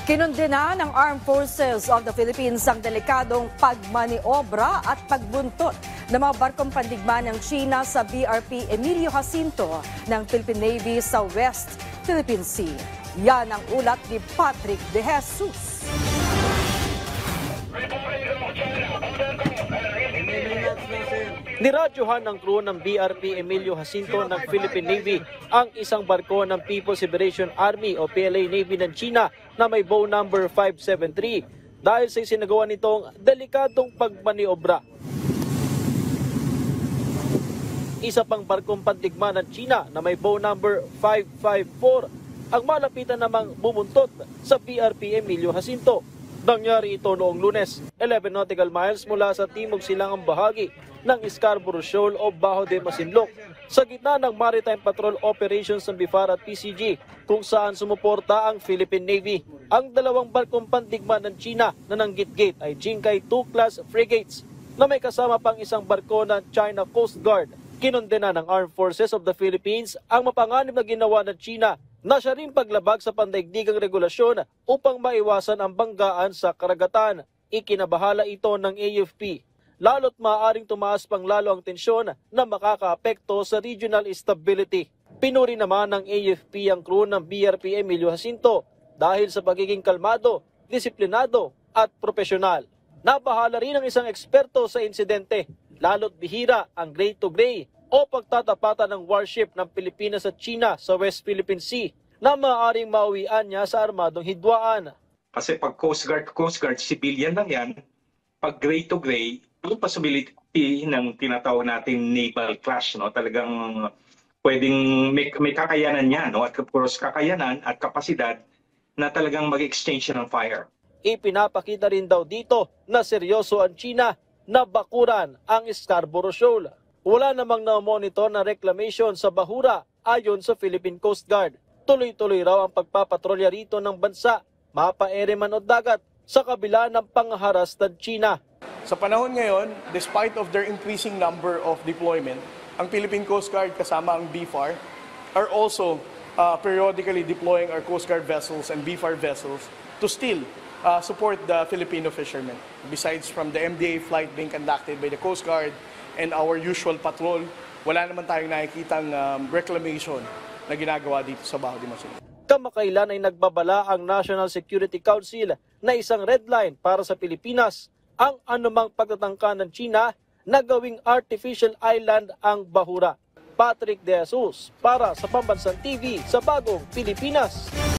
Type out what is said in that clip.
Kinundena ng Armed Forces of the Philippines ang delikadong pagmaniobra at pagbuntot ng mga barkong pandigma ng China sa BRP Emilio Jacinto ng Philippine Navy sa West Philippine Sea. Yan ang ulat ni Patrick De Jesus. Niradyohan ng crew ng BRP Emilio Jacinto ng Philippine Navy ang isang barko ng People's Liberation Army o PLA Navy ng China na may bow number 573 dahil sa isinagawa nitong delikadong pagmaniobra. Isa pang barkong pandigma ng China na may bow number 554 ang malapitan namang bumuntot sa BRP Emilio Jacinto. Nangyari ito noong Lunes, 11 nautical miles mula sa timog silangang bahagi ng Scarborough Shoal o Bajo de Masinloc sa gitna ng Maritime Patrol Operations ng BIFAR at PCG kung saan sumuporta ang Philippine Navy. Ang dalawang barkong pandigma ng China na nanggit-gate ay Jinkai 2 class frigates na may kasama pang isang barko ng China Coast Guard. Kinundena ng Armed Forces of the Philippines ang mapanganib na ginawa ng China na siya rin paglabag sa pandaigdigang regulasyon upang maiwasan ang banggaan sa karagatan. Ikinabahala ito ng AFP. Lalo't maaaring tumaas pang lalo ang tensyon na makakaapekto sa regional stability. Pinuri naman ng AFP ang crew ng BRP Emilio Jacinto dahil sa pagiging kalmado, disiplinado at profesional. Nabahala rin ang isang eksperto sa insidente, lalo't bihira ang gray-to-gray o pagtatapatan ng warship ng Pilipinas at China sa West Philippine Sea na maaaring mauwian niya sa armadong hidwaan. Kasi pag Coast Guard, civilian lang yan. Pag gray to gray, yung possibility ng tinatawag natin naval clash, no? Talagang pwedeng may kakayanan niya, no? At of course, kakayanan at kapasidad na talagang mag-exchange ng fire. Ipinapakita rin daw dito na seryoso ang China na bakuran ang Scarborough Shoal. Wala namang na-monitor na reclamation sa bahura ayon sa Philippine Coast Guard. Tuloy-tuloy raw ang pagpapatrolya rito ng bansa, mapa-ere man o dagat, sa kabila ng pangharas ng China. Sa panahon ngayon, despite of their increasing number of deployment, ang Philippine Coast Guard kasama ang BIFAR are also periodically deploying our Coast Guard vessels and BIFAR vessels to still support the Filipino fishermen. Besides from the MDA flight being conducted by the Coast Guard and our usual patrol, wala naman tayong nakikitang reclamation na ginagawa dito sa Bajo de Masinloc. Kamakailan ay nagbabala ang National Security Council na isang red line para sa Pilipinas ang anumang pagtatangka ng China na gawing artificial island ang bahura. Patrick De Jesus para sa Pambansang TV sa Bagong Pilipinas.